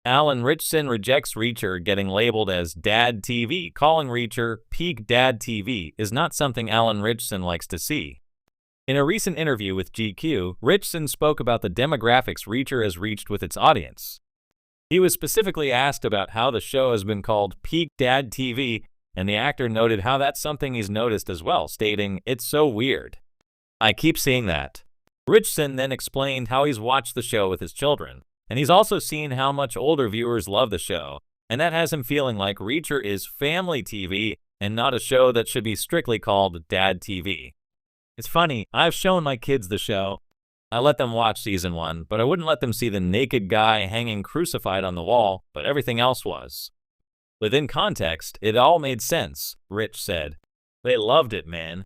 Alan Ritchson rejects Reacher getting labeled as Dad TV, calling Reacher peak Dad TV is not something Alan Ritchson likes to see. In a recent interview with GQ, Ritchson spoke about the demographics Reacher has reached with its audience. He was specifically asked about how the show has been called peak Dad TV, and the actor noted how that's something he's noticed as well, stating, "It's so weird. I keep seeing that." Ritchson then explained how he's watched the show with his children, and he's also seen how much older viewers love the show, and that has him feeling like Reacher is family TV and not a show that should be strictly called Dad TV. "It's funny, I've shown my kids the show. I let them watch season 1, but I wouldn't let them see the naked guy hanging crucified on the wall, but everything else was." Within context, it all made sense, Rich said. "They loved it, man.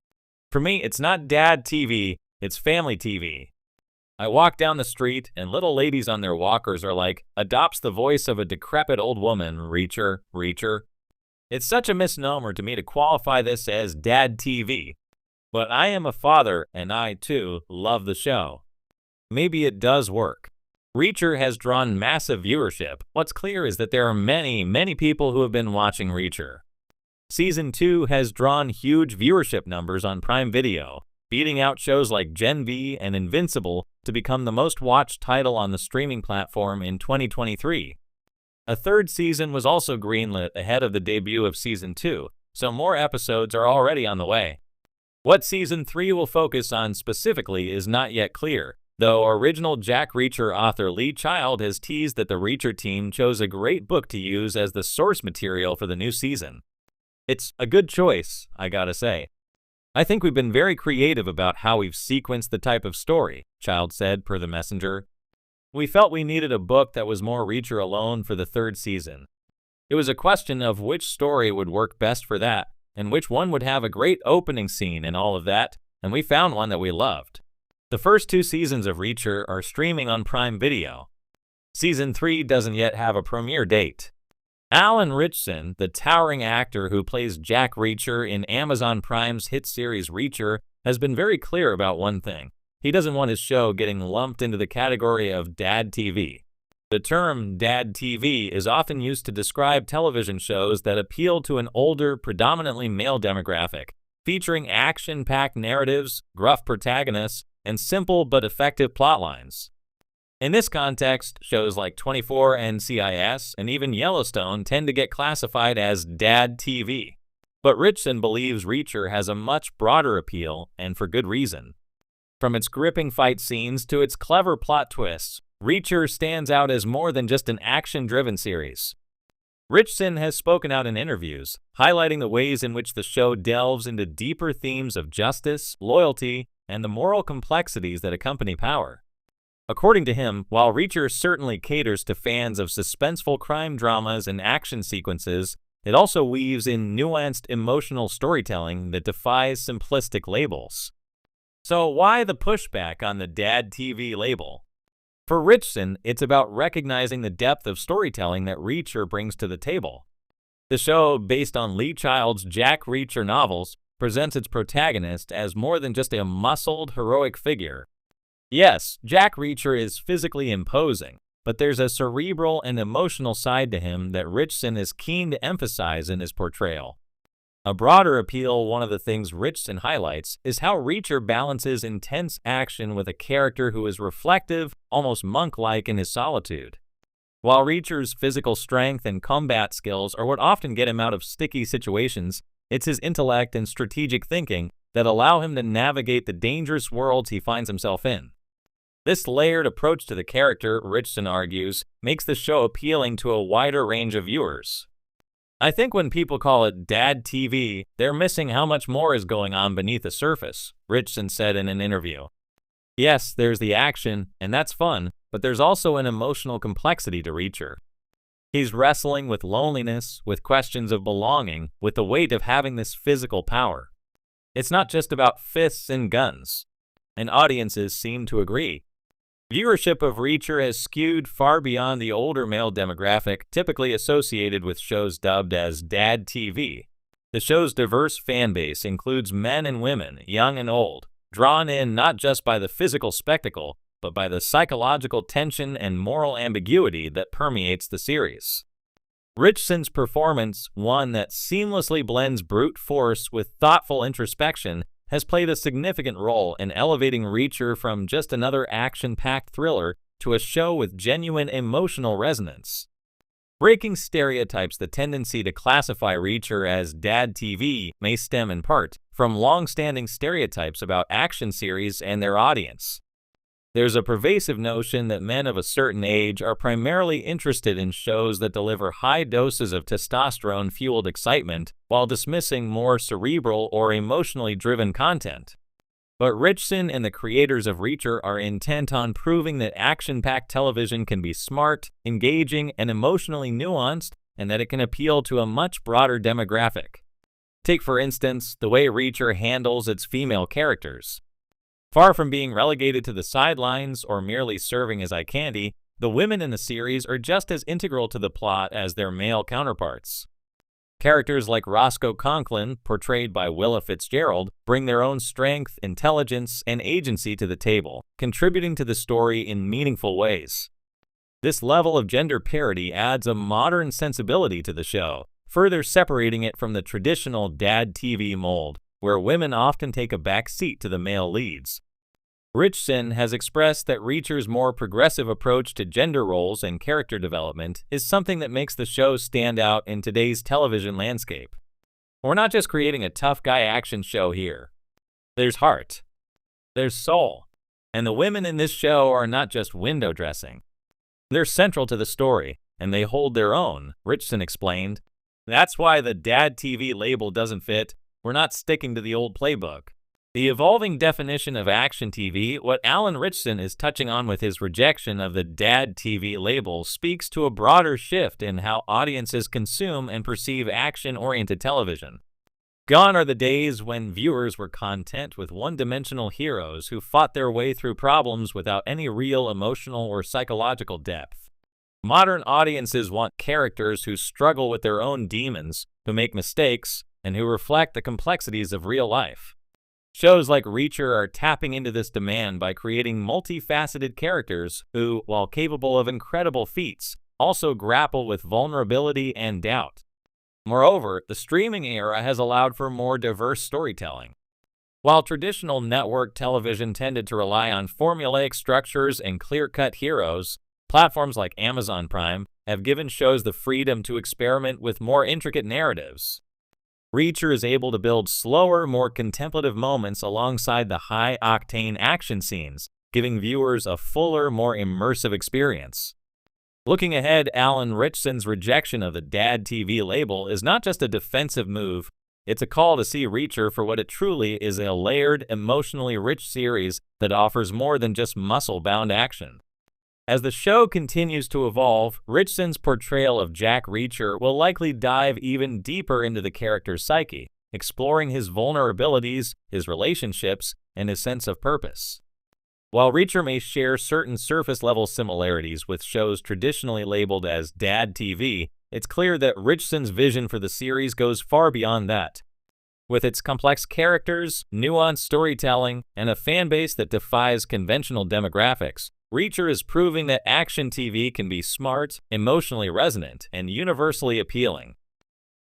For me, it's not Dad TV, it's family TV. I walk down the street, and little ladies on their walkers are like, adopts the voice of a decrepit old woman, Reacher, Reacher. It's such a misnomer to me to qualify this as Dad TV. But I am a father, and I, too, love the show. Maybe it does work." Reacher has drawn massive viewership. What's clear is that there are many people who have been watching Reacher. Season 2 has drawn huge viewership numbers on Prime Video, beating out shows like Gen V and Invincible to become the most watched title on the streaming platform in 2023. A third season was also greenlit ahead of the debut of Season 2, so more episodes are already on the way. What Season 3 will focus on specifically is not yet clear, though original Jack Reacher author Lee Child has teased that the Reacher team chose a great book to use as the source material for the new season. "It's a good choice, I gotta say. I think we've been very creative about how we've sequenced the type of story," Child said per The Messenger. "We felt we needed a book that was more Reacher alone for the third season. It was a question of which story would work best for that, and which one would have a great opening scene and all of that, and we found one that we loved." The first 2 seasons of Reacher are streaming on Prime Video. Season 3 doesn't yet have a premiere date. Alan Ritchson, the towering actor who plays Jack Reacher in Amazon Prime's hit series Reacher, has been very clear about one thing. He doesn't want his show getting lumped into the category of Dad TV. The term Dad TV is often used to describe television shows that appeal to an older, predominantly male demographic, featuring action-packed narratives, gruff protagonists, and simple but effective plotlines. In this context, shows like 24, NCIS, and even Yellowstone tend to get classified as Dad TV. But Ritchson believes Reacher has a much broader appeal, and for good reason. From its gripping fight scenes to its clever plot twists, Reacher stands out as more than just an action-driven series. Ritchson has spoken out in interviews, highlighting the ways in which the show delves into deeper themes of justice, loyalty, and the moral complexities that accompany power. According to him, while Reacher certainly caters to fans of suspenseful crime dramas and action sequences, it also weaves in nuanced emotional storytelling that defies simplistic labels. So why the pushback on the Dad TV label? For Ritchson, it's about recognizing the depth of storytelling that Reacher brings to the table. The show, based on Lee Child's Jack Reacher novels, presents its protagonist as more than just a muscled, heroic figure. Yes, Jack Reacher is physically imposing, but there's a cerebral and emotional side to him that Ritchson is keen to emphasize in his portrayal. A broader appeal, one of the things Ritchson highlights, is how Reacher balances intense action with a character who is reflective, almost monk-like in his solitude. While Reacher's physical strength and combat skills are what often get him out of sticky situations, it's his intellect and strategic thinking that allow him to navigate the dangerous worlds he finds himself in. This layered approach to the character, Ritchson argues, makes the show appealing to a wider range of viewers. "I think when people call it Dad TV, they're missing how much more is going on beneath the surface," Ritchson said in an interview. "Yes, there's the action, and that's fun, but there's also an emotional complexity to Reacher. He's wrestling with loneliness, with questions of belonging, with the weight of having this physical power. It's not just about fists and guns." And audiences seem to agree. Viewership of Reacher has skewed far beyond the older male demographic typically associated with shows dubbed as Dad TV. The show's diverse fan base includes men and women, young and old, drawn in not just by the physical spectacle, but by the psychological tension and moral ambiguity that permeates the series. Ritchson's performance, one that seamlessly blends brute force with thoughtful introspection, has played a significant role in elevating Reacher from just another action-packed thriller to a show with genuine emotional resonance. Breaking stereotypes, the tendency to classify Reacher as dad TV may stem in part from long-standing stereotypes about action series and their audience. There's a pervasive notion that men of a certain age are primarily interested in shows that deliver high doses of testosterone-fueled excitement while dismissing more cerebral or emotionally driven content. But Ritchson and the creators of Reacher are intent on proving that action-packed television can be smart, engaging, and emotionally nuanced, and that it can appeal to a much broader demographic. Take, for instance, the way Reacher handles its female characters. Far from being relegated to the sidelines or merely serving as eye candy, the women in the series are just as integral to the plot as their male counterparts. Characters like Roscoe Conklin, portrayed by Willa Fitzgerald, bring their own strength, intelligence, and agency to the table, contributing to the story in meaningful ways. This level of gender parity adds a modern sensibility to the show, further separating it from the traditional dad TV mold, where women often take a back seat to the male leads. Ritchson has expressed that Reacher's more progressive approach to gender roles and character development is something that makes the show stand out in today's television landscape. We're not just creating a tough guy action show here. There's heart. There's soul. And the women in this show are not just window dressing. They're central to the story, and they hold their own, Ritchson explained. That's why the dad TV label doesn't fit. We're not sticking to the old playbook. The evolving definition of action TV, what Alan Ritchson is touching on with his rejection of the dad TV label, speaks to a broader shift in how audiences consume and perceive action-oriented television. Gone are the days when viewers were content with one-dimensional heroes who fought their way through problems without any real emotional or psychological depth. Modern audiences want characters who struggle with their own demons, who make mistakes, and who reflect the complexities of real life. Shows like Reacher are tapping into this demand by creating multifaceted characters who, while capable of incredible feats, also grapple with vulnerability and doubt. Moreover, the streaming era has allowed for more diverse storytelling. While traditional network television tended to rely on formulaic structures and clear-cut heroes, platforms like Amazon Prime have given shows the freedom to experiment with more intricate narratives. Reacher is able to build slower, more contemplative moments alongside the high-octane action scenes, giving viewers a fuller, more immersive experience. Looking ahead, Alan Ritchson's rejection of the dad TV label is not just a defensive move, it's a call to see Reacher for what it truly is, a layered, emotionally rich series that offers more than just muscle-bound action. As the show continues to evolve, Ritchson's portrayal of Jack Reacher will likely dive even deeper into the character's psyche, exploring his vulnerabilities, his relationships, and his sense of purpose. While Reacher may share certain surface-level similarities with shows traditionally labeled as dad TV, it's clear that Ritchson's vision for the series goes far beyond that. With its complex characters, nuanced storytelling, and a fanbase that defies conventional demographics, Reacher is proving that action TV can be smart, emotionally resonant, and universally appealing.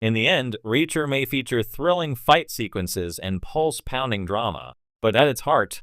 In the end, Reacher may feature thrilling fight sequences and pulse-pounding drama, but at its heart,